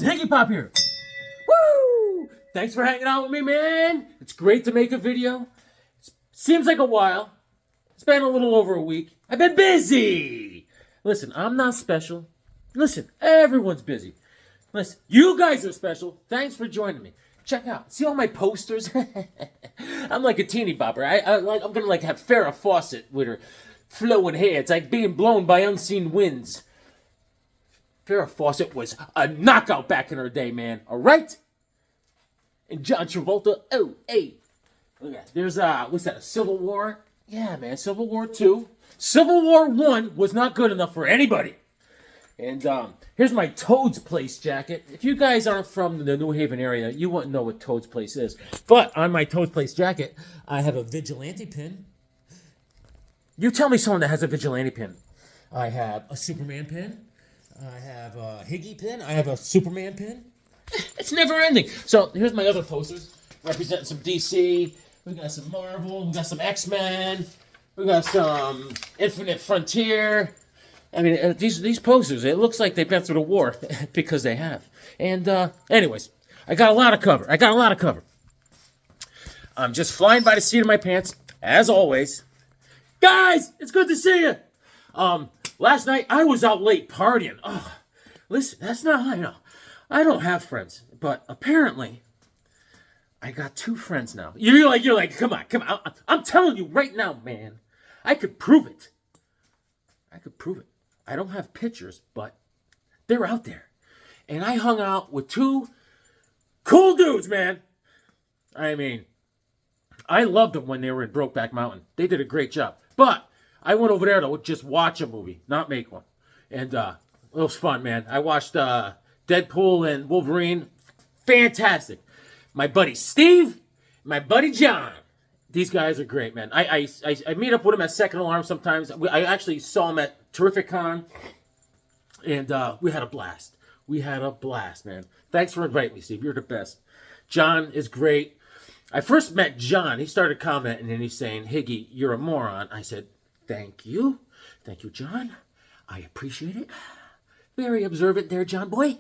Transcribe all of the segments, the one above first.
Higgy Pop here. Woo! Thanks for hanging out with me, man. It's great to make a video. Seems like a while. It's been a little over a week. I've been busy. Listen, I'm not special. Listen, everyone's busy. Listen, you guys are special. Thanks for joining me. Check out. See all my posters? I'm like a teeny bopper. I'm gonna like have Farrah Fawcett with her flowing hair. It's like being blown by unseen winds. Farrah Fawcett was a knockout back in her day, man. All right? And John Travolta, oh, hey. Look at that. There's, what's that, a Civil War? Yeah, man, Civil War 2. Civil War 1 was not good enough for anybody. And here's my Toad's Place jacket. If you guys aren't from the New Haven area, you wouldn't know what Toad's Place is. But on my Toad's Place jacket, I have a vigilante pin. You tell me someone that has a vigilante pin. I have a Superman pin. I have a Higgy pin. I have a Superman pin. It's never ending. So here's my other posters representing some DC. We got some Marvel. We got some X-Men. We got some Infinite Frontier. I mean, these posters, it looks like they've been through the war because they have. And anyways, I got a lot of cover. I'm just flying by the seat of my pants, as always. Guys, it's good to see you. Last night, I was out late partying. Oh, listen, that's not how I know. I don't have friends, but apparently, I got 2 friends now. You're like, come on. I'm telling you right now, man. I could prove it. I don't have pictures, but they're out there. And I hung out with 2 cool dudes, man. I mean, I loved them when they were in Brokeback Mountain. They did a great job. But I went over there to just watch a movie, not make one. And it was fun, man. I watched Deadpool and Wolverine. Fantastic. My buddy Steve, my buddy John. These guys are great, man. I meet up with them at Second Alarm sometimes. I actually saw them at Terrific Con. And we had a blast. Man. Thanks for inviting me, Steve. You're the best. John is great. I first met John. He started commenting and he's saying, Higgy, you're a moron. I said, thank you. Thank you, John. I appreciate it. Very observant there, John boy.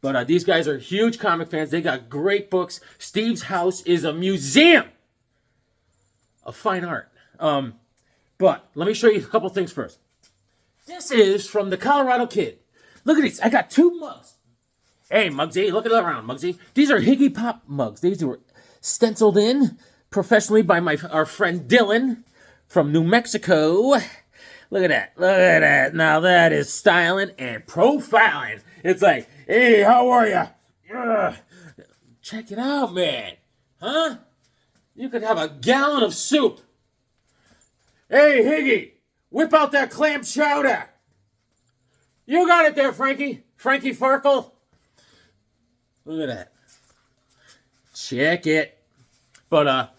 But these guys are huge comic fans. They got great books. Steve's house is a museum of fine art. But let me show you a couple things first. This is from the Colorado Kid. Look at these. I got 2 mugs. Hey, Muggsy, look at that around, Muggsy. These are Higgy Pop mugs. These were stenciled in professionally by our friend Dylan from New Mexico. Look at that. Now that is styling and profiling. It's like, hey, how are ya? Check it out, man. Huh? You could have a gallon of soup. Hey, Higgy, whip out that clam chowder. You got it there, Frankie. Frankie Farkle. Look at that. Check it. But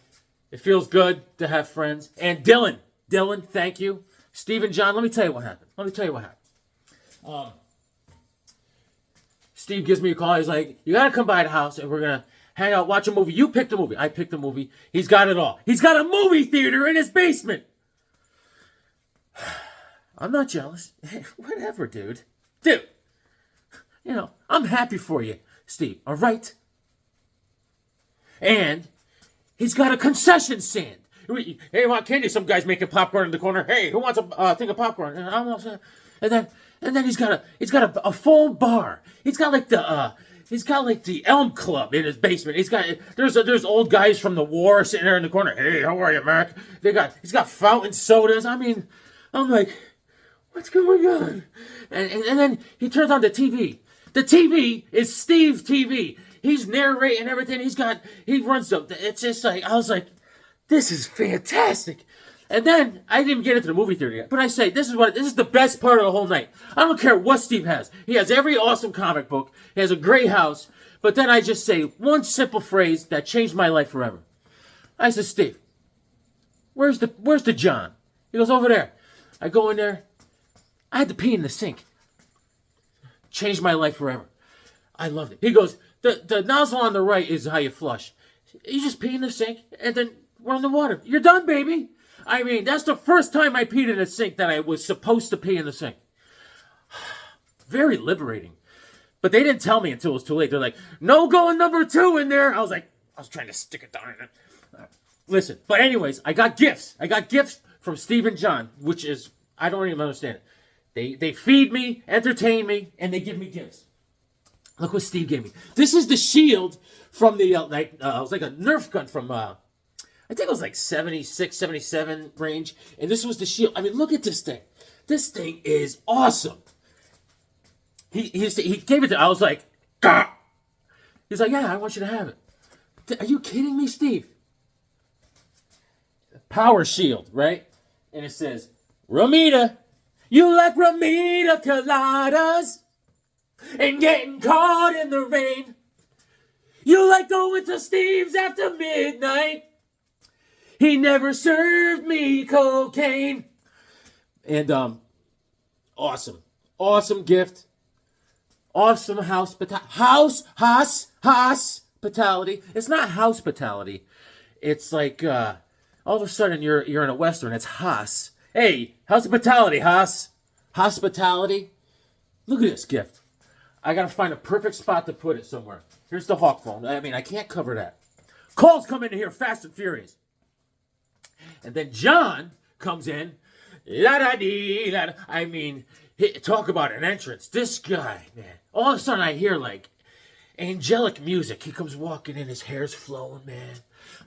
it feels good to have friends. And Dylan, thank you. Steve and John, let me tell you what happened. Steve gives me a call. He's like, you gotta come by the house and we're gonna hang out, watch a movie. You picked a movie. I picked a movie. He's got it all. He's got a movie theater in his basement. I'm not jealous. Whatever, dude. Dude. You know, I'm happy for you, Steve. All right? And he's got a concession stand. Hey, want candy? Some guy's making popcorn in the corner. Hey, who wants a thing of popcorn? And then he's got a full bar. He's got like the Elm Club in his basement. There's old guys from the war sitting there in the corner. Hey, how are you, Mark? He's got fountain sodas. I mean, I'm like, what's going on? And then he turns on the TV. The TV is Steve's TV. He's narrating everything. He runs them. It's just like, I was like, this is fantastic. And then, I didn't even get into the movie theater yet, but I say, this is the best part of the whole night. I don't care what Steve has. He has every awesome comic book. He has a great house. But then I just say one simple phrase that changed my life forever. I said, Steve, where's the John? He goes, over there. I go in there. I had to pee in the sink. Changed my life forever. I loved it. He goes, the nozzle on the right is how you flush. You just pee in the sink and then run the water. You're done, baby. I mean, that's the first time I peed in a sink that I was supposed to pee in the sink. Very liberating. But they didn't tell me until it was too late. They're like, no going number 2 in there. I was trying to stick it down in it. Listen, but anyways, I got gifts. I got gifts from Steve and John, which is, I don't even understand it. They feed me, entertain me, and they give me gifts. Look what Steve gave me. This is the shield from the, it was like a Nerf gun from, I think it was like 76, 77 range. And this was the shield. I mean, look at this thing. This thing is awesome. He gave it to, I was like, gah! He's like, yeah, I want you to have it. Are you kidding me, Steve? Power shield, right? And it says, Ramita, you like Ramita coladas and getting caught in the rain. You like going to Steve's after midnight. He never served me cocaine. And, awesome gift. Awesome hospitality. It's not hospitality. It's like, all of a sudden you're in a Western. It's Haas. Hey, hospitality, Haas. Hospitality. Look at this gift. I got to find a perfect spot to put it somewhere. Here's the Hawk phone. I mean, I can't cover that. Calls come in here fast and furious. And then John comes in. La-da-dee, la-da. I mean, talk about an entrance. This guy, man. All of a sudden I hear like angelic music. He comes walking in. His hair's flowing, man.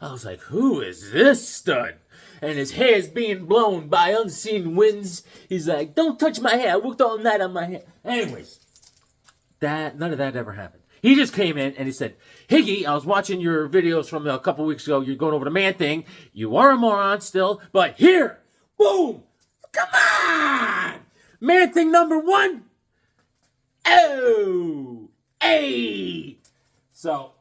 I was like, who is this stud? And his hair's being blown by unseen winds. He's like, don't touch my hair. I worked all night on my hair. Anyways, none of that ever happened. He just came in and he said, Higgy, I was watching your videos from a couple weeks ago. You're going over the Man Thing. You are a moron still, but here, boom, come on. Man Thing number 1. Oh, hey. So,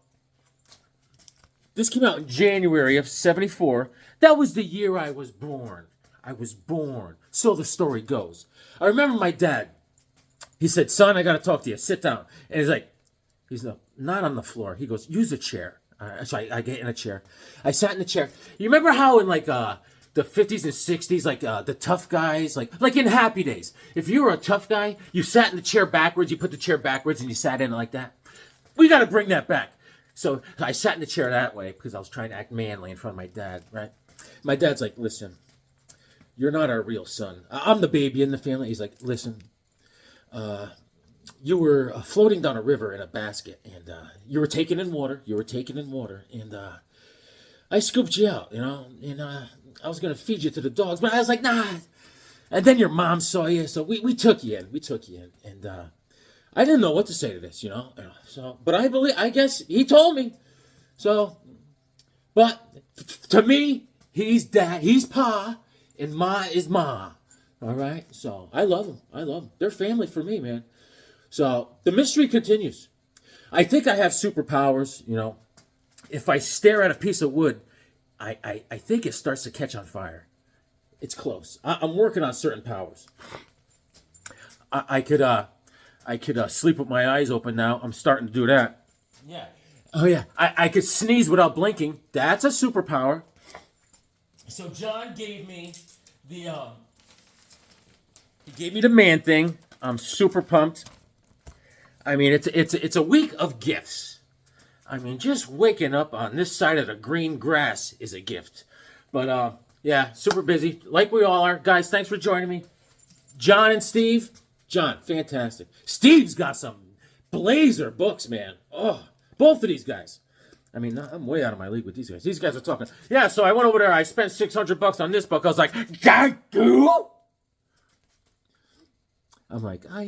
this came out in January of 74. That was the year I was born. I was born. So the story goes. I remember my dad. He said, son, I got to talk to you. Sit down. And he's not on the floor. He goes, use a chair. So I get in a chair. I sat in the chair. You remember how in like the 50s and 60s, like the tough guys, like in Happy Days, if you were a tough guy, you sat in the chair backwards, you put the chair backwards and you sat in it like that? We got to bring that back. So I sat in the chair that way because I was trying to act manly in front of my dad, right? My dad's like, listen, you're not our real son. I'm the baby in the family. He's like, listen, you were floating down a river in a basket, and you were taken in water. And I scooped you out, and I was going to feed you to the dogs, but I was like, nah. And then your mom saw you, so we took you in. And I didn't know what to say to this, So, but I guess he told me. So, but to me, he's dad, he's pa, and ma is ma. All right? So, I love them. They're family for me, man. So, the mystery continues. I think I have superpowers, If I stare at a piece of wood, I think it starts to catch on fire. It's close. I'm working on certain powers. I could sleep with my eyes open now. I'm starting to do that. Yeah. Oh, yeah. I could sneeze without blinking. That's a superpower. So John gave me he gave me the Man Thing. I'm super pumped. I mean, it's a week of gifts. I mean, just waking up on this side of the green grass is a gift. But, yeah, super busy, like we all are. Guys, thanks for joining me. John and Steve. John, fantastic. Steve's got some blazer books, man. Oh, both of these guys. I mean, I'm way out of my league with these guys. These guys are talking. Yeah, so I went over there. I spent $600 on this book. I was like, Gagoo! I'm like, I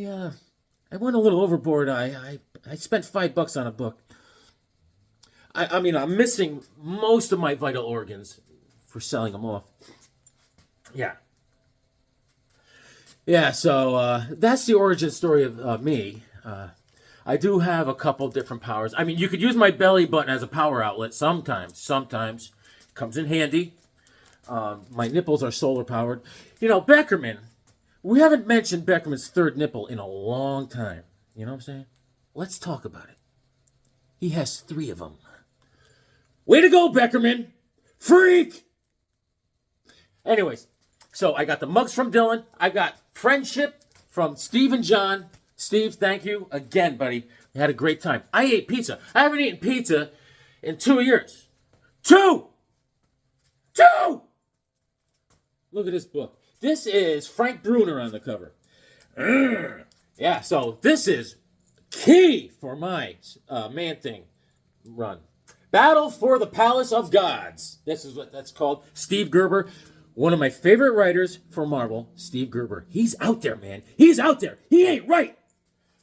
went a little overboard. I spent $5 on a book. I mean, I'm missing most of my vital organs for selling them off. Yeah. Yeah, so that's the origin story of me. I do have a couple different powers. I mean, you could use my belly button as a power outlet sometimes. Comes in handy. My nipples are solar powered. Beckerman. We haven't mentioned Beckerman's third nipple in a long time. You know what I'm saying? Let's talk about it. He has 3 of them. Way to go, Beckerman! Freak! Anyways, so I got the mugs from Dylan. I got friendship from Steve and John. Steve, thank you again, buddy. had a great time. I ate pizza. I haven't eaten pizza in 2 years. 2! 2! Look at this book. This is Frank Bruner on the cover. Yeah, so this is key for my Man-Thing run. Battle for the Palace of Gods. This is what that's called. Steve Gerber, one of my favorite writers for Marvel, Steve Gerber. He's out there, man. He's out there. He ain't right.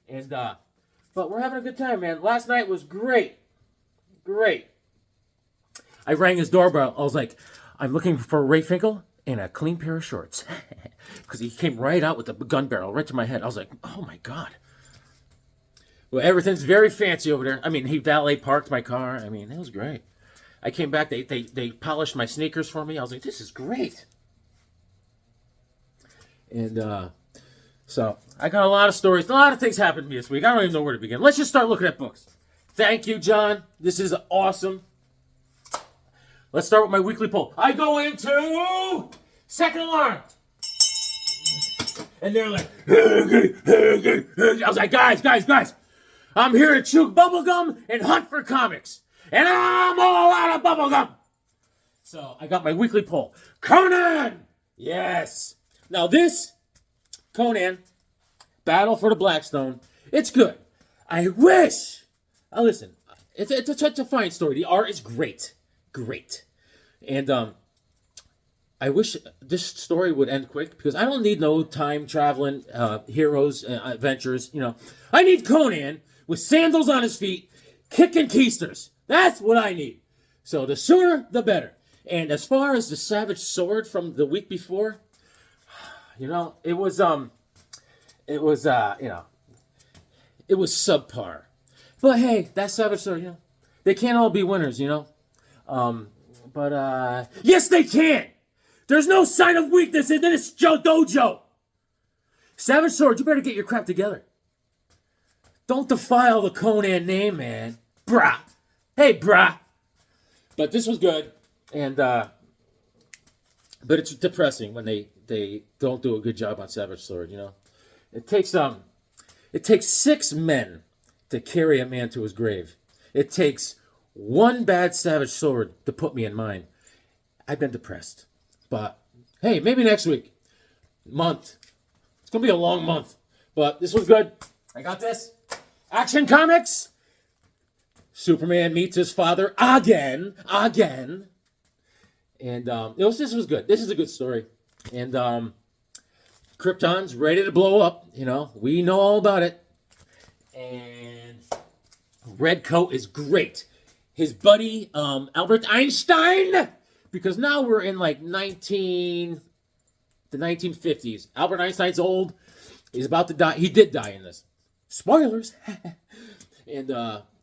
And, but we're having a good time, man. Last night was great. Great. I rang his doorbell. I was like, I'm looking for Ray Finkel and a clean pair of shorts. Because he came right out with the gun barrel right to my head. I was like, oh my God. Well, everything's very fancy over there. I mean, he valet parked my car. I mean, it was great. I came back. They polished my sneakers for me. I was like, this is great. And so I got a lot of stories. A lot of things happened to me this week. I don't even know where to begin. Let's just start looking at books. Thank you, John. This is awesome. Let's start with my weekly poll. I go into second alarm. And they're like, I was like, guys. I'm here to chew bubblegum and hunt for comics. And I'm all out of bubblegum. So I got my weekly poll. Conan! Yes. Now this, Conan, Battle for the Blackstone, it's good. I wish. Now listen, it's a fine story. The art is great. Great. And I wish this story would end quick because I don't need no time traveling heroes, adventures. You know, I need Conan with sandals on his feet, kicking keisters. That's what I need. So the sooner, the better. And as far as the Savage Sword from the week before, you know, it was subpar. But hey, that Savage Sword, you know, they can't all be winners, you know. But yes, they can. There's no sign of weakness in this dojo. Savage Sword, you better get your crap together. Don't defile the Conan name, man. Brah. Hey, brah. But this was good. And, but it's depressing when they don't do a good job on Savage Sword, you know. It takes 6 men to carry a man to his grave. It takes one bad Savage Sword to put me in mine. I've been depressed. But, hey, maybe next week. Month. It's going to be a long month. But this was good. I got this. Action Comics. Superman meets his father again. And this was good. This is a good story. And Krypton's ready to blow up. You know, we know all about it. And Red Coat is great. His buddy, Albert Einstein, because now we're in like the 1950s. Albert Einstein's old. He's about to die. He did die in this. Spoilers. And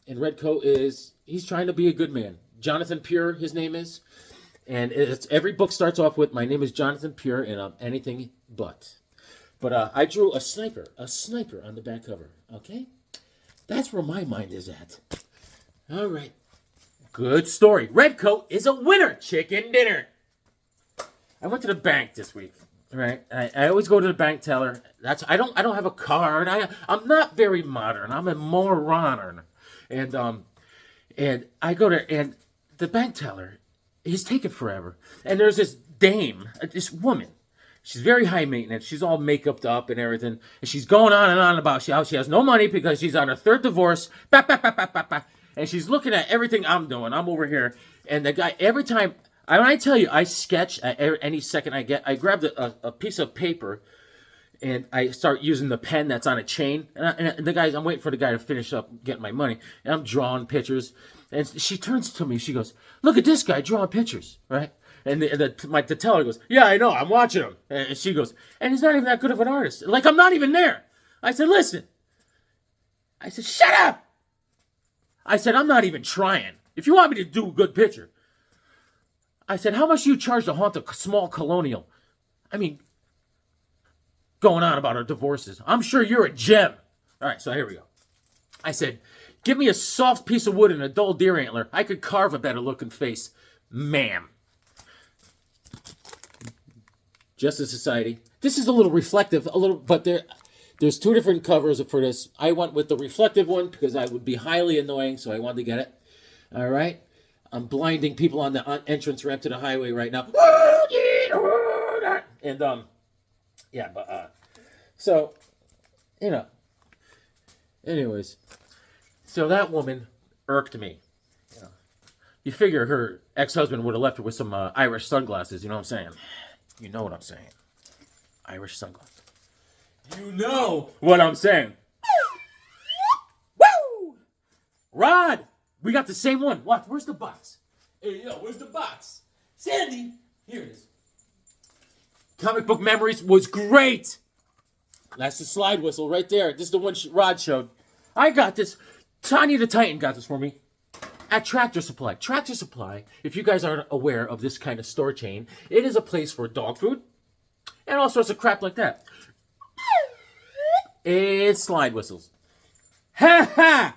Red Coat he's trying to be a good man. Jonathan Pure, his name is. And every book starts off with, my name is Jonathan Pure, and I'm anything but. But I drew a sniper on the back cover. Okay? That's where my mind is at. All right. Good story. Red Coat is a winner. Chicken dinner. I went to the bank this week. Right. I always go to the bank teller. I don't have a card. I'm not very modern. I'm a moron. And I go there, and the bank teller is taking forever. And there's this dame, this woman. She's very high maintenance. She's all makeuped up and everything. And she's going on and on about how she has no money because she's on her 3rd divorce. And she's looking at everything I'm doing. I'm over here. And the guy, every time, when I tell you, I sketch at any second I get. I grabbed a piece of paper, and I start using the pen that's on a chain. And I'm waiting for the guy to finish up getting my money. And I'm drawing pictures. And she turns to me. She goes, look at this guy drawing pictures, right? And the teller goes, yeah, I know, I'm watching him. And she goes, and he's not even that good of an artist. Like, I'm not even there. I said, listen. I said, shut up. I said, I'm not even trying. If you want me to do a good picture. I said, how much do you charge to haunt a small colonial? I mean, going on about our divorces. I'm sure you're a gem. All right, so here we go. I said, give me a soft piece of wood and a dull deer antler. I could carve a better looking face. Ma'am. Justice Society. This is a little reflective, but There's two different covers for this. I went with the reflective one because I would be highly annoying, so I wanted to get it. All right. I'm blinding people on the entrance ramp to the highway right now. And yeah, but so anyways, so that woman irked me. You figure her ex-husband would have left her with some Irish sunglasses. You know what I'm saying? You know what I'm saying? Irish sunglasses. You know what I'm saying? Woo! Rod, we got the same one. What? Where's the box? Hey, where's the box? Sandy, here it is. Comic Book Memories was great. That's the slide whistle right there. This is the one Rod showed. I got this. Tanya the Titan got this for me at Tractor Supply. Tractor Supply, if you guys aren't aware of this kind of store chain, it is a place for dog food and all sorts of crap like that. It's slide whistles. Ha ha!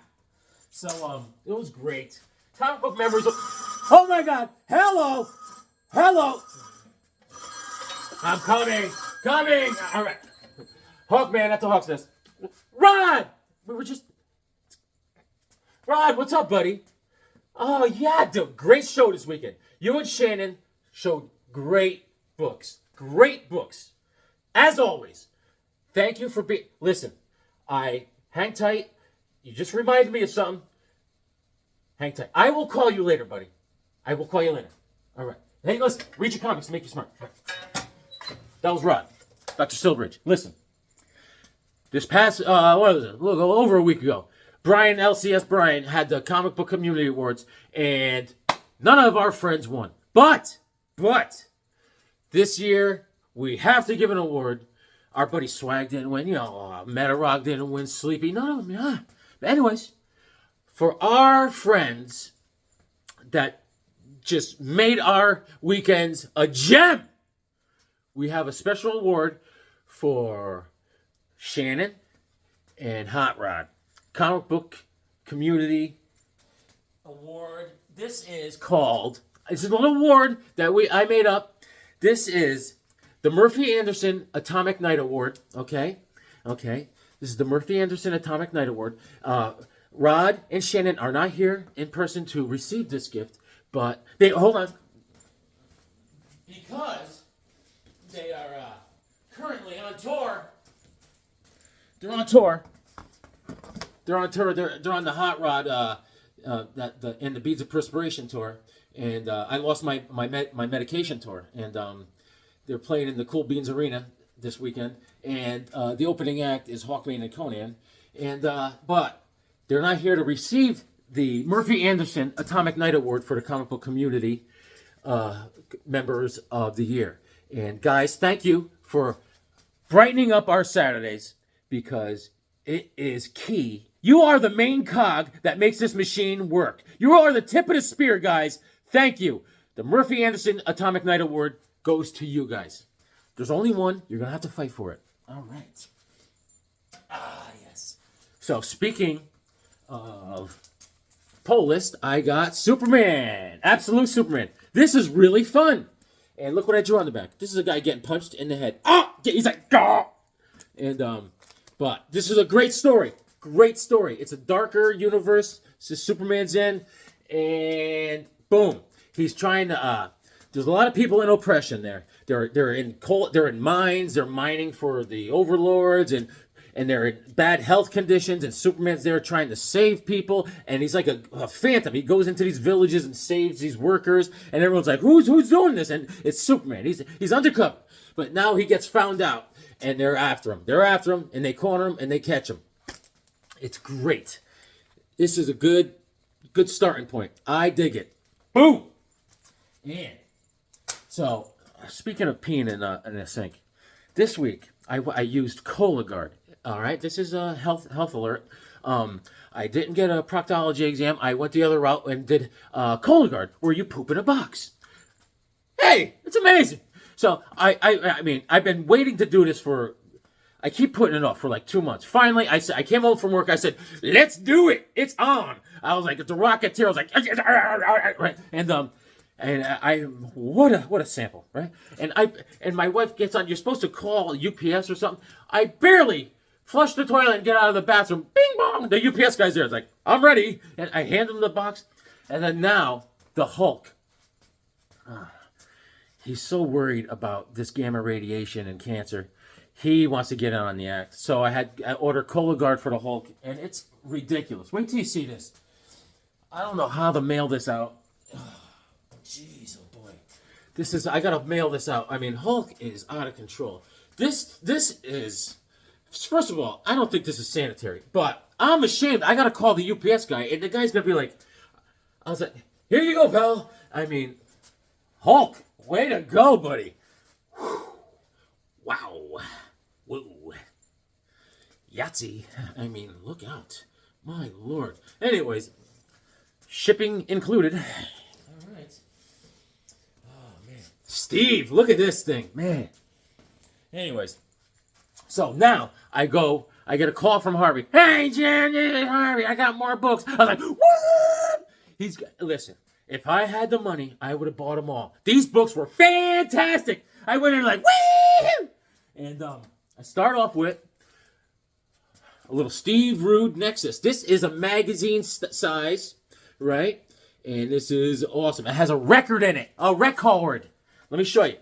So, it was great. Comic Book Memories. Oh my God! Hello! Hello! I'm coming! Coming! All right. Hawkman at the Hawk's Nest. Rod! We were just... Rod, what's up, buddy? Oh, yeah, dude. Great show this weekend. You and Shannon showed great books. Great books. As always. Thank you for being... Listen, hang tight. You just reminded me of something. Hang tight. I will call you later, buddy. I will call you later. All right. Hey, listen. Read your comics to make you smart. That was Rod. Dr. Silbridge. Listen. This past, what was it? Look, over a week ago, Brian, LCS Brian, had the Comic Book Community Awards, and none of our friends won. But, this year, we have to give an award. Our buddy Swag didn't win. Metarog didn't win. Sleepy. None of them. Yeah. But anyways, for our friends that just made our weekends a gem, we have a special award for Shannon and Hot Rod. Comic Book Community Award. This is a little award that I made up. This is the Murphy Anderson Atomic Night Award. Okay. This is the Murphy Anderson Atomic Night Award. Rod and Shannon are not here in person to receive this gift, but hold on. Because they are currently on tour. They're on tour. They're on the Hot Rod and the Beads of Perspiration tour, and I lost my medication tour, and they're playing in the Cool Beans Arena this weekend, and the opening act is Hawkman and Conan, and but they're not here to receive the Murphy Anderson Atomic Night Award for the Comic Book Community Members of the Year. And guys, thank you for brightening up our Saturdays, because it is key. You are the main cog that makes this machine work. You are the tip of the spear, guys. Thank you. The Murphy Anderson Atomic Night Award goes to you guys. There's only one. You're going to have to fight for it. All right. Yes. So, speaking of poll list, I got Superman. Absolute Superman. This is really fun. And look what I drew on the back. This is a guy getting punched in the head. He's like, ah! And, but this is a great story. Great story. It's a darker universe. Superman's in, and boom, he's trying to. There's a lot of people in oppression there. They're in mines. They're mining for the overlords, and they're in bad health conditions. And Superman's there trying to save people, and he's like a phantom. He goes into these villages and saves these workers, and everyone's like, "Who's doing this?" And it's Superman. He's undercover, but now he gets found out, and they're after him. And they corner him, and they catch him. It's great. This is a good starting point. I dig it. Boom! And so, speaking of peeing in a sink, this week I used Cologuard. All right, this is a health alert. I didn't get a proctology exam. I went the other route and did Cologuard, where you poop in a box. Hey, it's amazing. So I mean, I've been waiting to do this for. I keep putting it off for like 2 months. Finally, I came home from work. I said, "Let's do it. It's on." I was like, "It's a Rocketeer." I was like, right, and I what a sample, right? And my wife gets on. You're supposed to call UPS or something. I barely flush the toilet and get out of the bathroom. Bing bong. The UPS guy's there. It's like, I'm ready. And I hand him the box. And then now, the Hulk. He's so worried about this gamma radiation and cancer. He wants to get in on the act. So I ordered Cologuard for the Hulk. And it's ridiculous. Wait till you see this. I don't know how to mail this out. Jeez, oh boy. I gotta mail this out. I mean, Hulk is out of control. This is, first of all, I don't think this is sanitary, but I'm ashamed. I gotta call the UPS guy, and the guy's gonna be like, I was like, here you go, pal. I mean, Hulk, way to go, buddy. Whew. Wow. Whoa. Yahtzee. I mean, look out. My Lord. Anyways, shipping included. All right. Oh, man. Steve, look at this thing. Man. Anyways. So now I get a call from Harvey. Hey, Jen, Harvey, I got more books. I was like, what? Listen, if I had the money, I would have bought them all. These books were fantastic. I went in like, woo! And I start off with a little Steve Rude Nexus. This is a magazine size. Right? And this is awesome. It has a record in it. A record. Let me show you.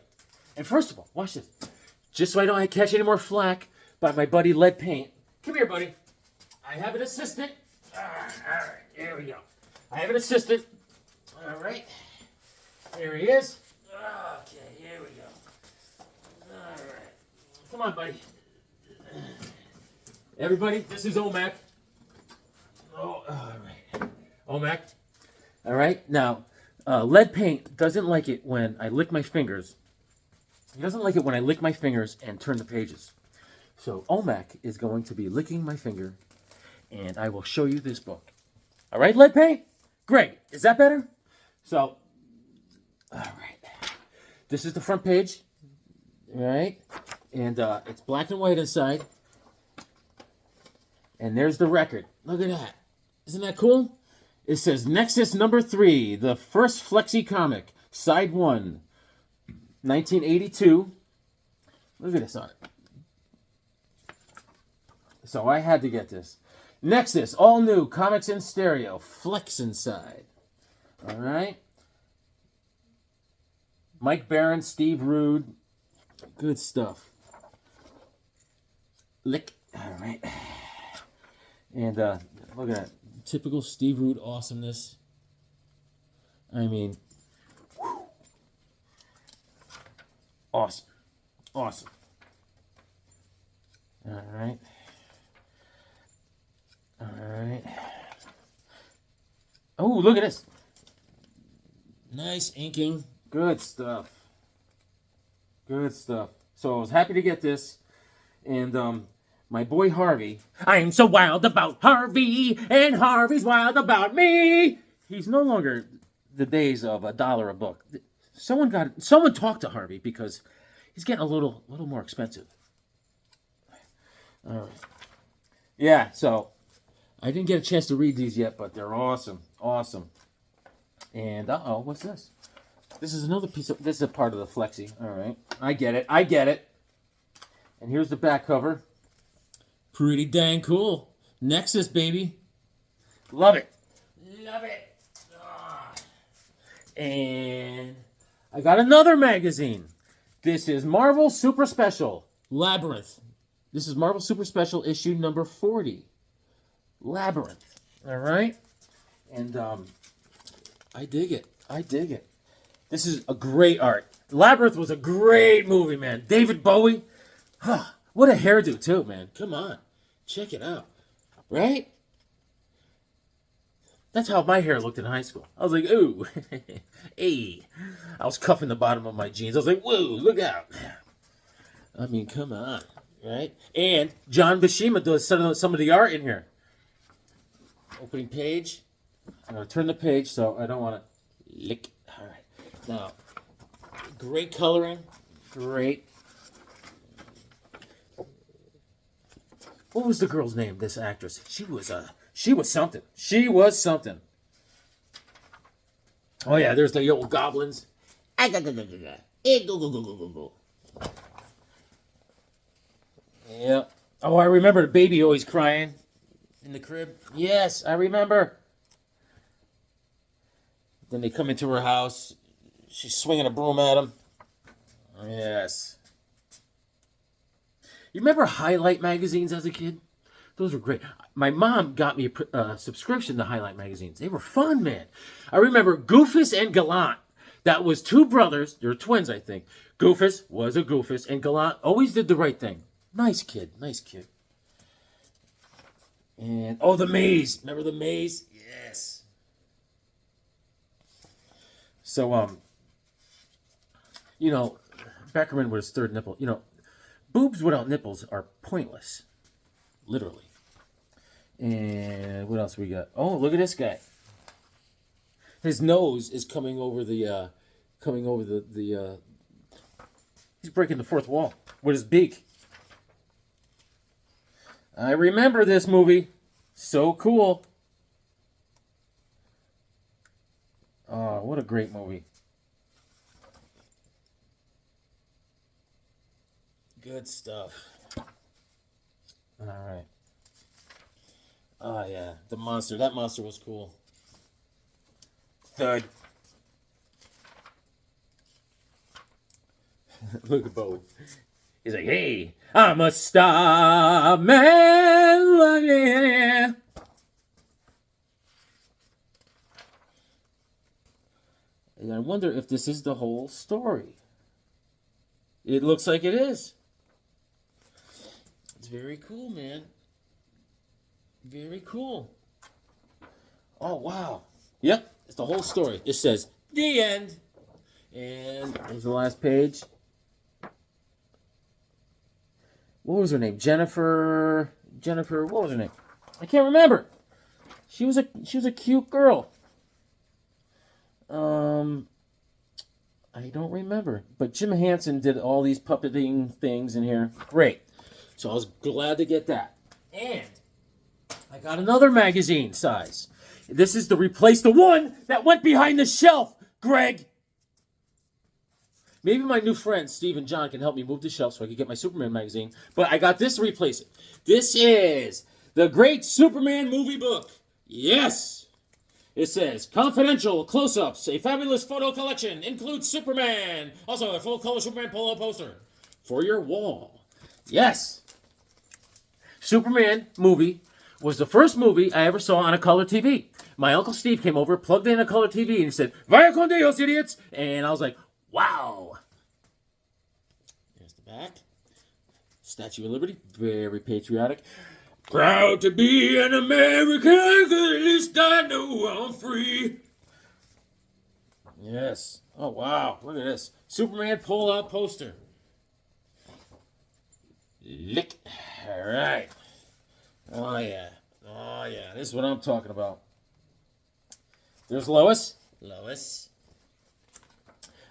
And first of all, watch this. Just so I don't catch any more flack by my buddy Lead Paint. Come here, buddy. I have an assistant. All right. Here we go. I have an assistant. All right. Here he is. Okay, here we go. All right. Come on, buddy. Everybody, this is OMAC. Oh, all right. OMAC. All right. Now, Lead Paint doesn't like it when I lick my fingers. He doesn't like it when I lick my fingers and turn the pages. So OMAC is going to be licking my finger, and I will show you this book. All right, Lead Paint? Great. Is that better? So, all right. This is the front page. All right. And it's black and white inside. And there's the record. Look at that. Isn't that cool? It says Nexus number 3, the first Flexi comic, side 1, 1982. Look at this on it. So I had to get this. Nexus, all new, comics in stereo, Flex inside. All right. Mike Barron, Steve Rude. Good stuff. Lick. All right. And look at that. Typical Steve Rude awesomeness. I mean, whew. Awesome. Awesome. All right. All right. Oh, look at this. Nice inking. Good stuff. Good stuff. So I was happy to get this. And my boy Harvey. I'm so wild about Harvey, and Harvey's wild about me. He's no longer the days of $1 a book. Someone talked to Harvey because he's getting a little more expensive. All right. Yeah, so I didn't get a chance to read these yet, but they're awesome. Awesome. And what's this? This is another piece of, this is a part of the Flexi. All right. I get it. And here's the back cover. Pretty dang cool. Nexus, baby. Love it. Love it. And I got another magazine. This is Marvel Super Special, Labyrinth. This is Marvel Super Special issue number 40. Labyrinth. All right? And I dig it. This is a great art. Labyrinth was a great movie, man. David Bowie. What a hairdo, too, man. Come on. Check it out. Right? That's how my hair looked in high school. I was like, ooh. Hey. I was cuffing the bottom of my jeans. I was like, whoa, look out. I mean, come on. Right? And John Buscema does some of the art in here. Opening page. I'm going to turn the page so I don't want to lick. All right. Now, great coloring. Great. What was the girl's name, this actress? She was something. She was something. Oh, yeah, there's the old goblins. Yep. Oh, I remember the baby always crying in the crib. Yes, I remember. Then they come into her house. She's swinging a broom at him. Yes. You remember Highlight magazines as a kid? Those were great. My mom got me a subscription to Highlight magazines. They were fun, man. I remember Goofus and Gallant. That was two brothers. They're twins, I think. Goofus was a Goofus, and Gallant always did the right thing. Nice kid. Nice kid. And, oh, the maze. Remember the maze? Yes. So, you know, Beckerman with his third nipple. You know, boobs without nipples are pointless. Literally. And what else we got? Oh, look at this guy. His nose is coming over the he's breaking the fourth wall with his beak. I remember this movie. So cool. Oh, what a great movie. Good stuff. All right. Oh, yeah. The monster. That monster was cool. Thud. Look at Bo. He's like, hey, I'm a star man. Yeah. And I wonder if this is the whole story. It looks like it is. It's very cool, man. Very cool. Oh, wow. Yep, it's the whole story. It says, the end. And there's the last page. What was her name? Jennifer, what was her name? I can't remember. She was a cute girl. I don't remember. But Jim Henson did all these puppeting things in here. Great. So I was glad to get that. And I got another magazine size. This is to replace the one that went behind the shelf, Greg. Maybe my new friends, Steve and John, can help me move the shelf so I can get my Superman magazine. But I got this to replace it. This is the Great Superman Movie Book. Yes! It says, confidential close-ups, a fabulous photo collection, includes Superman. Also, a full-color Superman polo poster for your wall. Yes! Superman movie was the first movie I ever saw on a color TV. My Uncle Steve came over, plugged in a color TV, and he said, Vaya con Dios, idiots! And I was like, wow! There's the back. Statue of Liberty, very patriotic. Proud to be an American, 'cause at least I know I'm free. Yes. Oh, wow. Look at this. Superman pull-out poster. Lick. All right. Oh, yeah. Oh, yeah. This is what I'm talking about. There's Lois. Lois.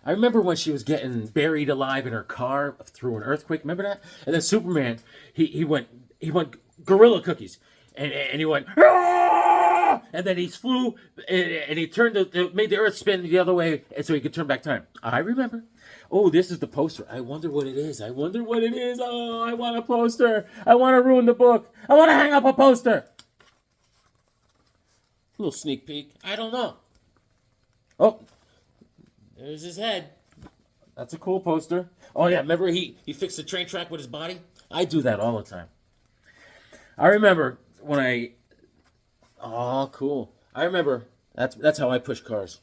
I remember when she was getting buried alive in her car through an earthquake. Remember that? And then Superman, he went gorilla cookies, and he went, "Aah!" And then he flew, and he made the earth spin the other way, and so he could turn back time. I remember. Oh, this is the poster. I wonder what it is. Oh, I want a poster. I want to ruin the book. I want to hang up a poster. A little sneak peek. I don't know. Oh, there's his head. That's a cool poster. Oh, yeah, remember he fixed the train track with his body? I do that all the time. I remember when oh, cool. I remember, that's how I push cars.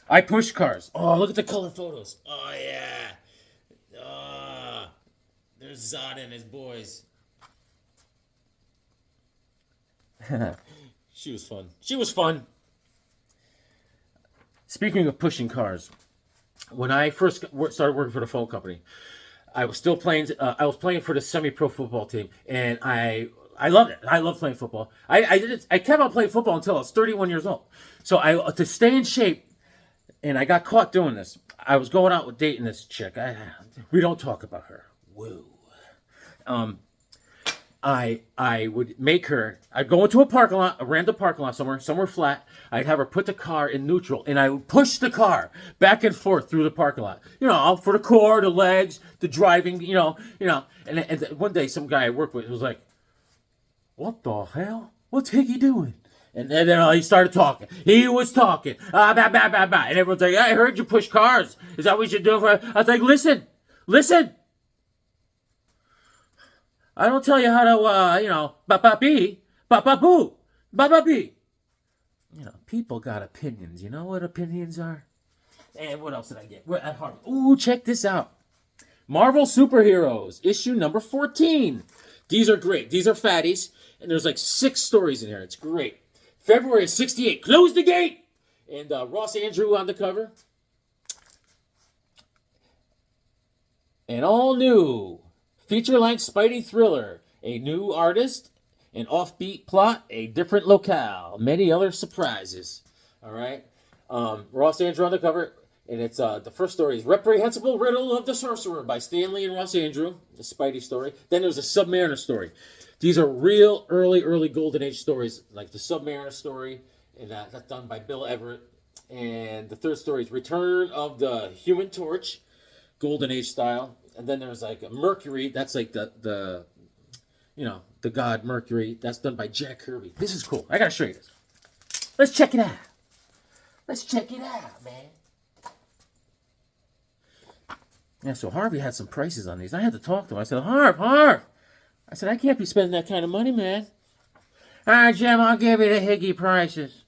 I push cars. Oh, look at the color photos. Oh, yeah. Oh, there's Zod and his boys. She was fun. Speaking of pushing cars, when I first started working for the phone company, I was still playing. I was playing for the semi-pro football team, and I loved it. I love playing football. I kept on playing football until I was 31 years old. So to stay in shape, and I got caught doing this. I was going out with dating this chick. We don't talk about her. Woo. I would make her. I'd go into a parking lot, a random parking lot somewhere flat. I'd have her put the car in neutral, and I would push the car back and forth through the parking lot. For the core, the legs, the driving. And one day, some guy I worked with was like, "What the hell? What's Higgy doing?" And then he started talking. He was talking. Bah, bah, bah, bah. And everyone's like, "I heard you push cars. Is that what you do?" I was like, listen. I don't tell you how to, ba-ba-bee, ba-ba-boo, ba-ba-bee. People got opinions. You know what opinions are? And what else did I get? At Harvey. Ooh, check this out. Marvel Superheroes, issue number 14. These are great. These are fatties. And there's like 6 stories in here. It's great. February of 68. Close the gate! And Ross Andrew on the cover. An all-new feature-length Spidey thriller. A new artist, an offbeat plot, a different locale, many other surprises. All right? Ross Andrew on the cover. And it's the first story is Reprehensible Riddle of the Sorcerer by Stan Lee and Ross Andrew, the Spidey story. Then there's a Submariner story. These are real early Golden Age stories, like the Submariner story, and that's done by Bill Everett. And the third story is Return of the Human Torch, Golden Age style. And then there's like a Mercury, that's like the god Mercury. That's done by Jack Kirby. This is cool. I gotta show you this. Let's check it out. Man. Yeah, so Harvey had some prices on these. I had to talk to him. I said, Harv. I said, I can't be spending that kind of money, man. All right, Jim, I'll give you the Higgy prices.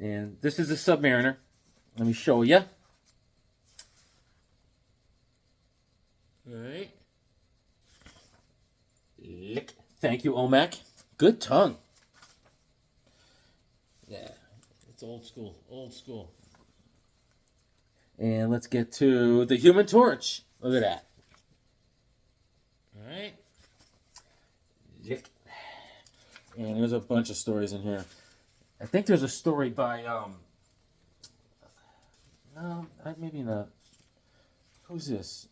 And this is the Submariner. Let me show you. All right. Lick. Thank you, Omac. Good tongue. Yeah, it's old school. And let's get to the Human Torch. Look at that. All right. And there's a bunch of stories in here. I think there's a story by, no, maybe not. Who's this?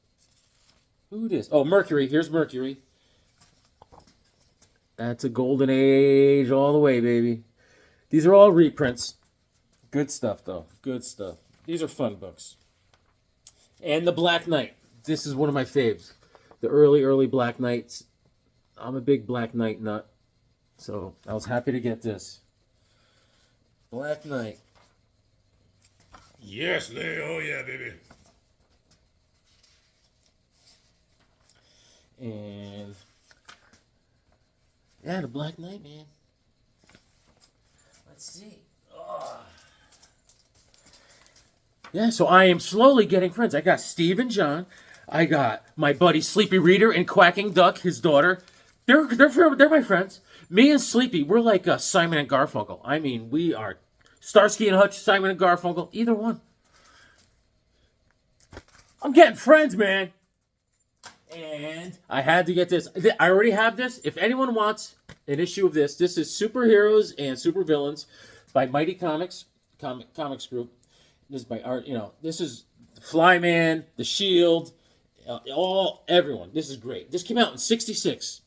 Who this? Oh, Mercury. Here's Mercury. That's a Golden Age all the way, baby. These are all reprints. Good stuff, though. Good stuff. These are fun books. And the Black Knight. This is one of my faves. The early Black Knights. I'm a big Black Knight nut. So I was happy to get this. Black Knight. Yes, oh yeah, baby. And yeah, the Black Knight, man. Let's see. Oh. Yeah, so I am slowly getting friends. I got Steve and John. I got my buddy Sleepy Reader and Quacking Duck, his daughter. They're my friends. Me and Sleepy, we're like Simon and Garfunkel. I mean, we are Starsky and Hutch, Simon and Garfunkel, either one. I'm getting friends, man. And I had to get this. I already have this. If anyone wants an issue of this is Superheroes and Supervillains by Mighty Comics Group. This is by Art. This is Flyman, The Shield, everyone. This is great. This came out in '66.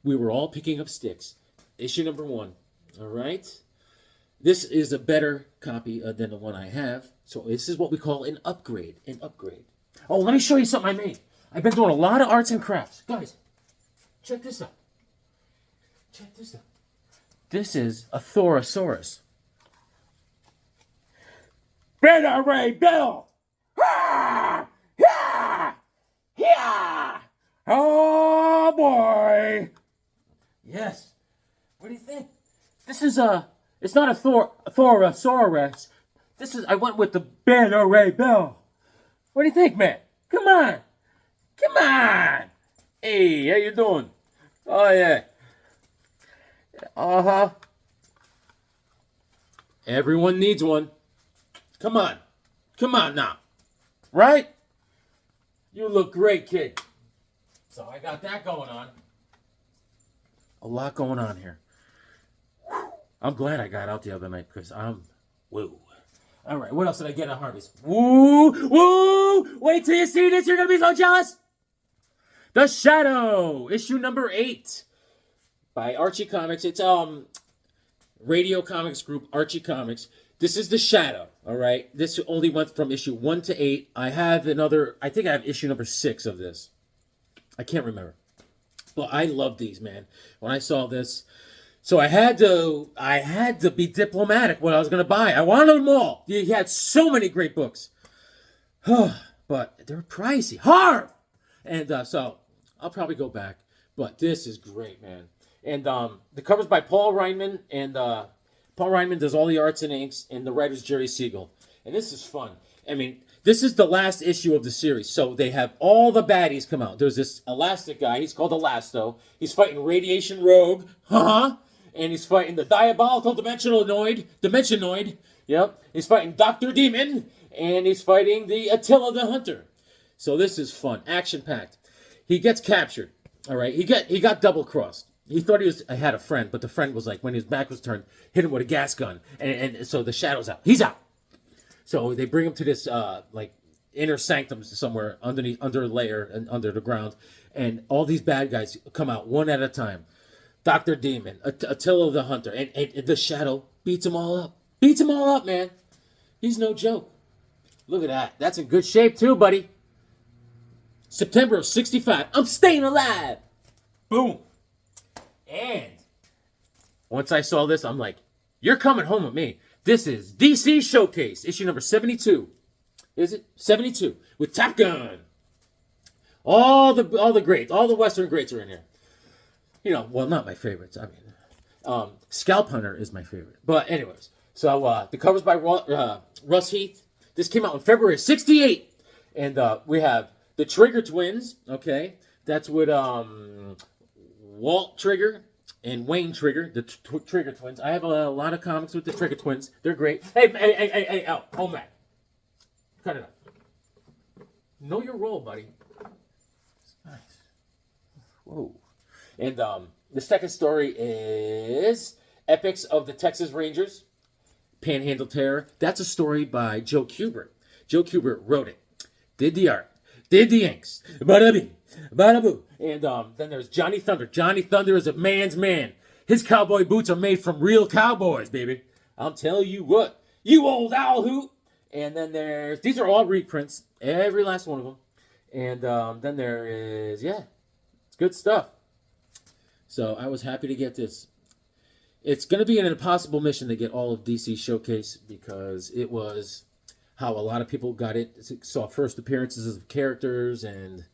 We were all picking up sticks. Issue number 1. All right. This is a better copy than the one I have. So this is what we call an upgrade. Oh, let me show you something I made. I've been doing a lot of arts and crafts. Guys, check this out. This is a Thorosaurus. Beta Ray Bill! Ha! Yeah! Yeah! Oh, boy! Yes. What do you think? This is it's not a Thorosaurus. I went with the Beta Ray Bill. What do you think, man? Come on! Hey, how you doing? Oh, yeah. Uh-huh. Everyone needs one. Come on now. Right? You look great, kid. So I got that going on. A lot going on here. Whew. I'm glad I got out the other night because I'm woo. All right, what else did I get at Harvey's? Woo! Wait till you see this. You're going to be so jealous. The Shadow, issue number 8 by Archie Comics. It's Radio Comics Group, Archie Comics. This is The Shadow, all right? This only went from issue 1 to 8. I think I have issue number 6 of this. I can't remember. But I love these, man. When I saw this, so I had to be diplomatic what I was going to buy. I wanted them all. He had so many great books. But they're pricey. Hard! And so I'll probably go back. But this is great, man. And the cover's by Paul Reinman. And Paul Reinman does all the arts and inks. And the writer's Jerry Siegel. And this is fun. I mean, this is the last issue of the series. So they have all the baddies come out. There's this Elastic guy. He's called Elasto. He's fighting Radiation Rogue. And he's fighting the Diabolical Dimensionoid. Yep. He's fighting Dr. Demon. And he's fighting the Attila the Hunter. So this is fun. Action-packed. He gets captured. All right. He got double-crossed. He thought I had a friend. But the friend was like, when his back was turned, hit him with a gas gun. And so the Shadow's out. He's out. So they bring him to this inner sanctum somewhere under a layer and under the ground, and all these bad guys come out one at a time. Dr. Demon, Attila the Hunter, and the Shadow beats them all up. Beats them all up, man. He's no joke. Look at that. That's in good shape too, buddy. September of '65. I'm staying alive. Boom. And once I saw this, I'm like, you're coming home with me. This is DC Showcase, issue number 72. Is it? 72. With Top Gun. All the greats, all the Western greats are in here. You know, well, not my favorites. I mean, Scalp Hunter is my favorite. But anyways, so the cover's by Russ Heath. This came out in February of '68. And we have the Trigger Twins, okay? That's with Walt Trigger and Wayne Trigger, the Trigger Twins. I have a lot of comics with the Trigger Twins. They're great. Hey, Al, hold back. Cut it up. Know your role, buddy. Nice. Whoa. And the second story is Epics of the Texas Rangers, Panhandle Terror. That's a story by Joe Kubert. Joe Kubert wrote it, did the art, did the inks. Bada-boo. And then there's Johnny Thunder. Johnny Thunder is a man's man. His cowboy boots are made from real cowboys, baby. I'll tell you what. You old owl hoot. And then these are all reprints. Every last one of them. And then there is, it's good stuff. So I was happy to get this. It's going to be an impossible mission to get all of DC Showcase because it was how a lot of people got it. Saw first appearances of characters and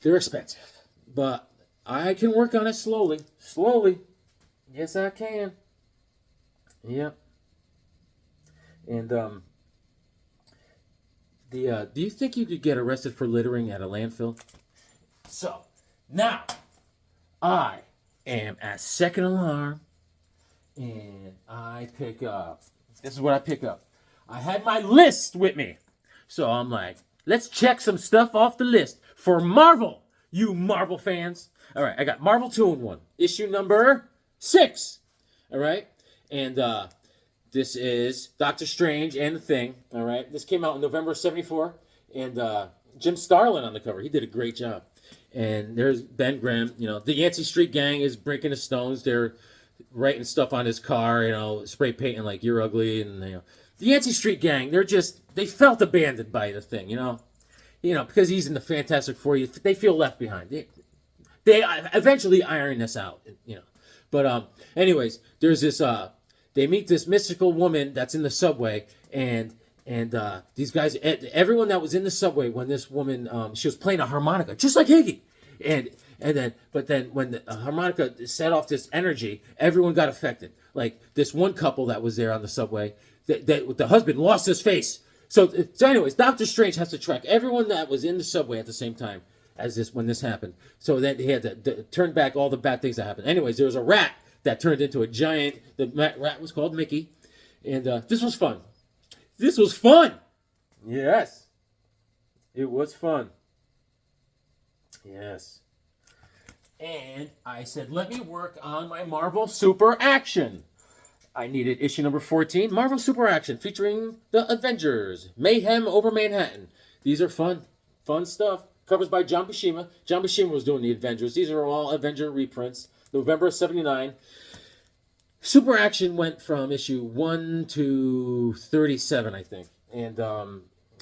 they're expensive, but I can work on it slowly. Slowly. Yes, I can. Yep. And, do you think you could get arrested for littering at a landfill? So, now, I am at second alarm, and I pick up, this is what I pick up. I had my list with me. So I'm like, let's check some stuff off the list. For Marvel, you Marvel fans. All right, I got Marvel 2-in-1, issue number 6. All right, and this is Doctor Strange and the Thing. All right, this came out in November of '74, and Jim Starlin on the cover. He did a great job. And there's Ben Grimm. You know, the Yancey Street Gang is breaking the stones. They're writing stuff on his car. You know, spray painting like "You're ugly," and the Yancey Street Gang. They felt abandoned by the Thing. You know, because he's in the Fantastic Four, they feel left behind. They eventually iron this out, But anyways, there's this. They meet this mystical woman that's in the subway, and these guys, everyone that was in the subway when this woman, she was playing a harmonica, just like Iggy, but then when the harmonica set off this energy, everyone got affected. Like this one couple that was there on the subway, the husband lost his face. So anyways, Doctor Strange has to track everyone that was in the subway at the same time as when this happened. So then he had to turn back all the bad things that happened. Anyways, there was a rat that turned into a giant. The rat was called Mickey, and this was fun. This was fun. Yes, it was fun. Yes. And I said, let me work on my Marvel Super Action. I needed issue number 14, Marvel Super Action, featuring the Avengers, Mayhem over Manhattan. These are fun stuff. Covers by John Buscema. John Buscema was doing the Avengers. These are all Avenger reprints. November of 79. Super Action went from issue 1 to 37, I think. And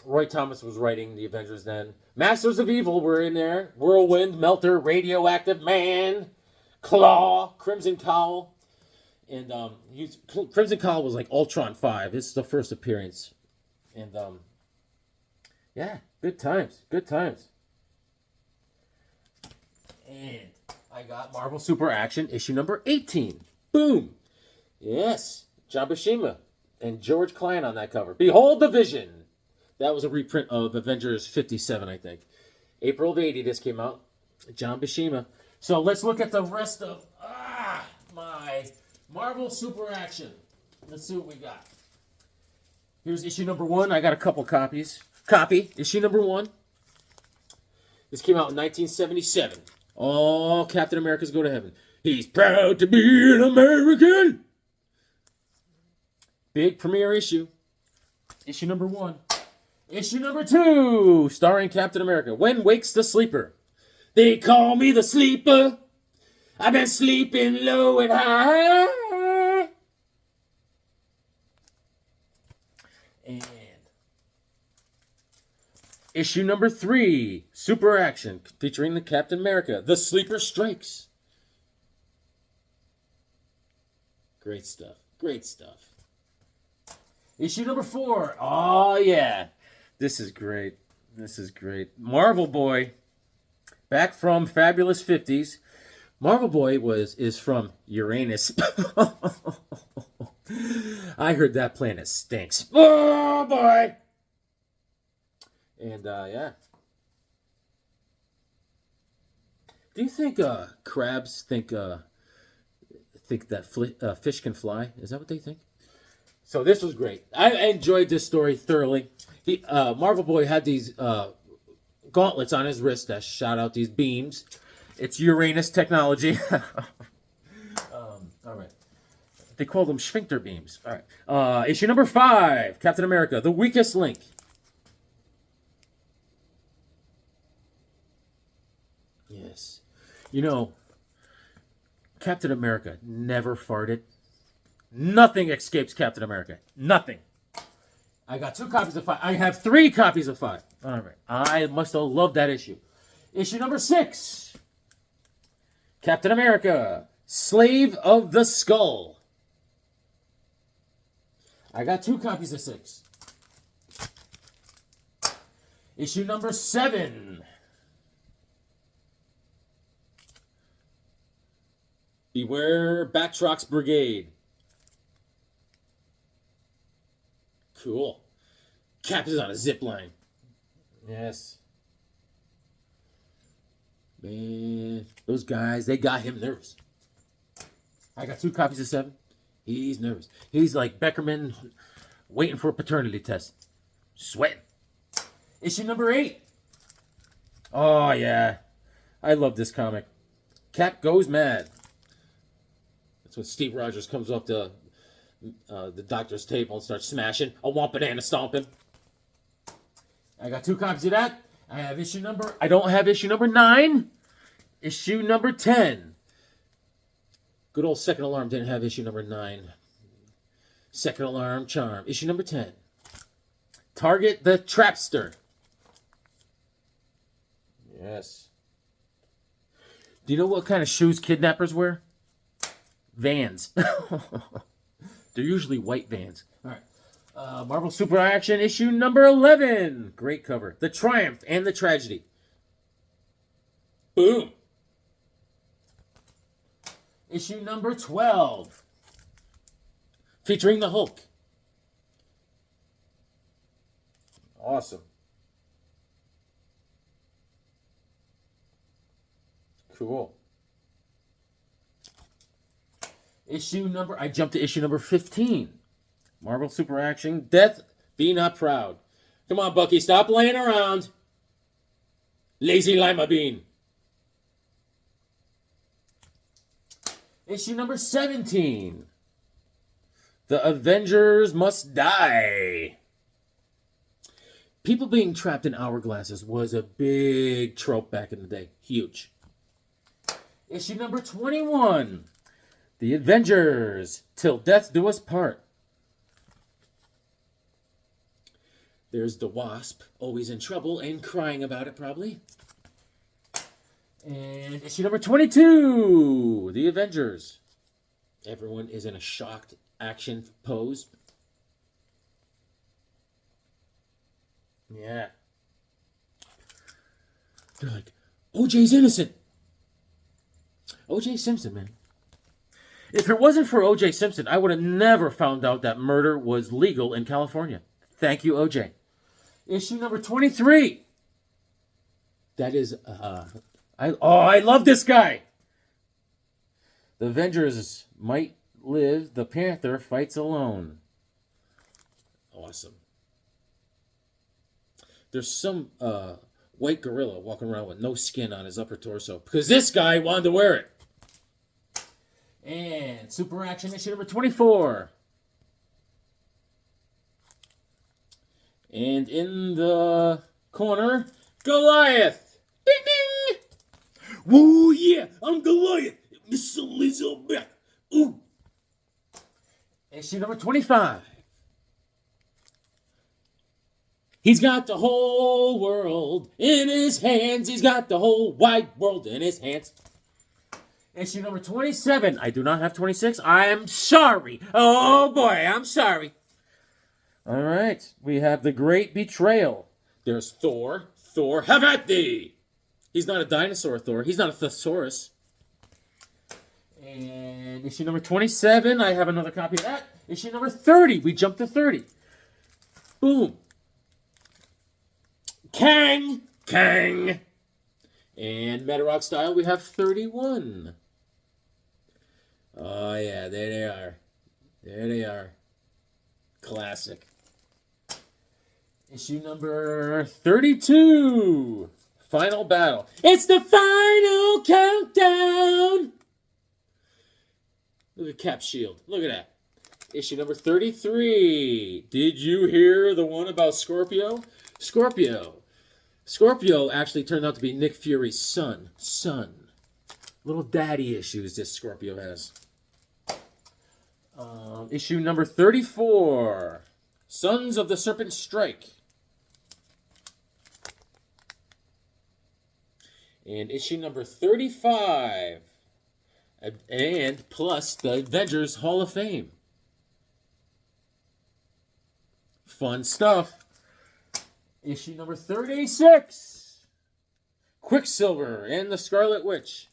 Roy Thomas was writing the Avengers then. Masters of Evil were in there. Whirlwind, Melter, Radioactive Man, Claw, Crimson Cowl. And Crimson Cowl was like Ultron 5. This is the first appearance. And yeah, good times. Good times. And I got Marvel Super Action issue number 18. Boom. Yes. John Buscema and George Klein on that cover. Behold the Vision. That was a reprint of Avengers 57, I think. April of 80, this came out. John Buscema. So let's look at the rest of my Marvel Super Action. Let's see what we got. Here's issue number 1. I got a couple copies. Issue number 1. This came out in 1977. All Captain America's go to heaven. He's proud to be an American. Big premiere issue. Issue number 1. Issue number 2, starring Captain America. When wakes the sleeper? They call me the sleeper. I've been sleeping low and high. And issue number 3, Super Action, featuring the Captain America. The Sleeper Strikes. Great stuff. Great stuff. Issue number 4. Oh, yeah. This is great. This is great. Marvel Boy. Back from Fabulous 50s. Marvel Boy is from Uranus. I heard that planet stinks. Oh, boy. And, yeah. Do you think crabs think that fish can fly? Is that what they think? So this was great. I enjoyed this story thoroughly. Marvel Boy had these gauntlets on his wrist that shot out these beams. It's Uranus technology. All right. They call them sphincter beams. All right. Issue number 5, Captain America, The Weakest Link. Yes. You know, Captain America never farted. Nothing escapes Captain America. Nothing. I got 2 copies of 5. I have 3 copies of 5. All right. I must have loved that issue. Issue number 6. Captain America, Slave of the Skull. I got 2 copies of 6. Issue number 7. Beware Batroc's Brigade. Cool. Cap is on a zip line. Yes. Man, those guys, they got him nervous. I got 2 copies of 7. He's nervous. He's like Beckerman waiting for a paternity test. Sweating. Issue number 8. Oh, yeah. I love this comic. Cap Goes Mad. That's when Steve Rogers comes off the doctor's table and starts smashing. I want banana stomping. I got 2 copies of that. I have issue number... I don't have issue number 9. Issue number 10. Good old Second Alarm didn't have issue number 9. Second Alarm Charm. Issue number 10. Target the Trapster. Yes. Do you know what kind of shoes kidnappers wear? Vans. They're usually white Vans. All right. Marvel Super Action issue number 11. Great cover. The Triumph and the Tragedy. Boom. Issue number 12. Featuring the Hulk. Awesome. Cool. I jumped to issue number 15. Marvel Super Action, Death Be Not Proud. Come on, Bucky, stop laying around. Lazy Lima Bean. Issue number 17. The Avengers Must Die. People being trapped in hourglasses was a big trope back in the day. Huge. Issue number 21. The Avengers, Till Death Do Us Part. There's the Wasp, always in trouble and crying about it probably. And issue number 22. The Avengers. Everyone is in a shocked action pose. Yeah. They're like, OJ's innocent. OJ Simpson, man. If it wasn't for OJ Simpson, I would have never found out that murder was legal in California. Thank you, OJ. Issue number 23. That is, I love this guy. The Avengers might live. The Panther fights alone. Awesome. There's some white gorilla walking around with no skin on his upper torso because this guy wanted to wear it. And Super Action issue number 24. And in the corner, Goliath. Ding ding. Woo yeah, I'm Goliath. Miss Elizabeth. Ooh. Issue number 25. He's got the whole world in his hands. He's got the whole wide world in his hands. Issue number 27. I do not have 26. I am sorry. Oh boy, I'm sorry. All right. We have The Great Betrayal. There's Thor. Thor, have at thee. He's not a dinosaur, Thor. He's not a thesaurus. And issue number 27. I have another copy of that. Issue number 30. We jumped to 30. Boom. Kang! Kang! And Metarock style, we have 31. Oh, yeah, there they are. There they are. Classic. Issue number 32. Final battle. It's the final countdown! Look at Cap Shield. Look at that. Issue number 33. Did you hear the one about Scorpio? Scorpio actually turned out to be Nick Fury's son. Little daddy issues this Scorpio has. Issue number 34. Sons of the Serpent Strike. And issue number 35. And plus the Avengers Hall of Fame. Fun stuff. Issue number 36. Quicksilver and the Scarlet Witch.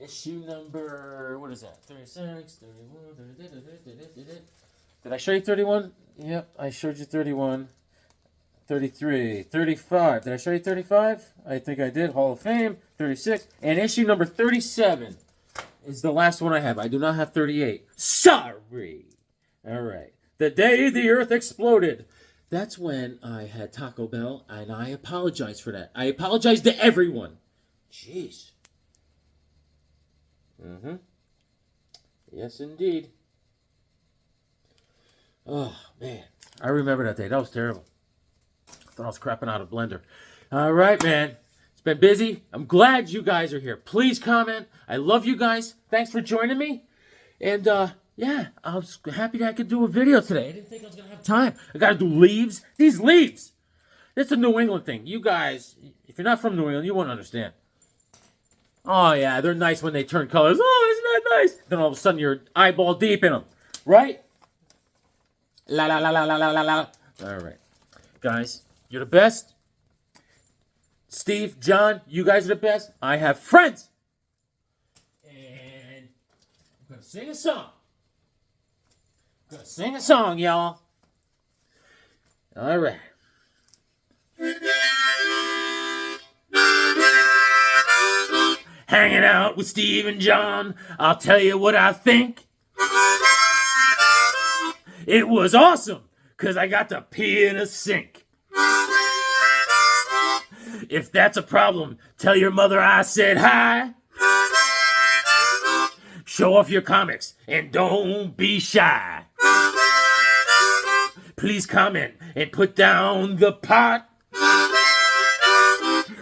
Issue number, what is that? 36, 31, Did I show you 31? Yep, I showed you 31. 33, 35. Did I show you 35? I think I did. Hall of Fame, 36. And issue number 37 is the last one I have. I do not have 38. Sorry. All right. The day the earth exploded. That's when I had Taco Bell, and I apologize for that. I apologize to everyone. Jeez. Mm-hmm. Yes, indeed. Oh, man. I remember that day. That was terrible. I thought I was crapping out a blender. All right, man. It's been busy. I'm glad you guys are here. Please comment. I love you guys. Thanks for joining me. And, yeah, I was happy that I could do a video today. I didn't think I was going to have time. I got to do leaves. These leaves. It's a New England thing. You guys, if you're not from New England, you won't understand. Oh, yeah, they're nice when they turn colors. Oh, isn't that nice? Then all of a sudden you're eyeball deep in them. Right? La, la, la, la, la, la, la, la. All right. Guys, you're the best. Steve, John, you guys are the best. I have friends. And I'm going to sing a song. Gonna sing a song, y'all. All right. Hanging out with Steve and John, I'll tell you what I think. It was awesome, because I got to pee in a sink. If that's a problem, tell your mother I said hi. Show off your comics, and don't be shy. please come in and put down the pot.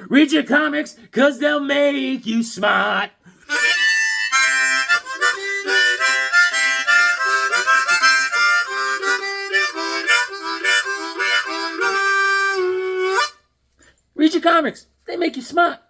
Read your comics, cause they'll make you smart. Read your comics, they make you smart.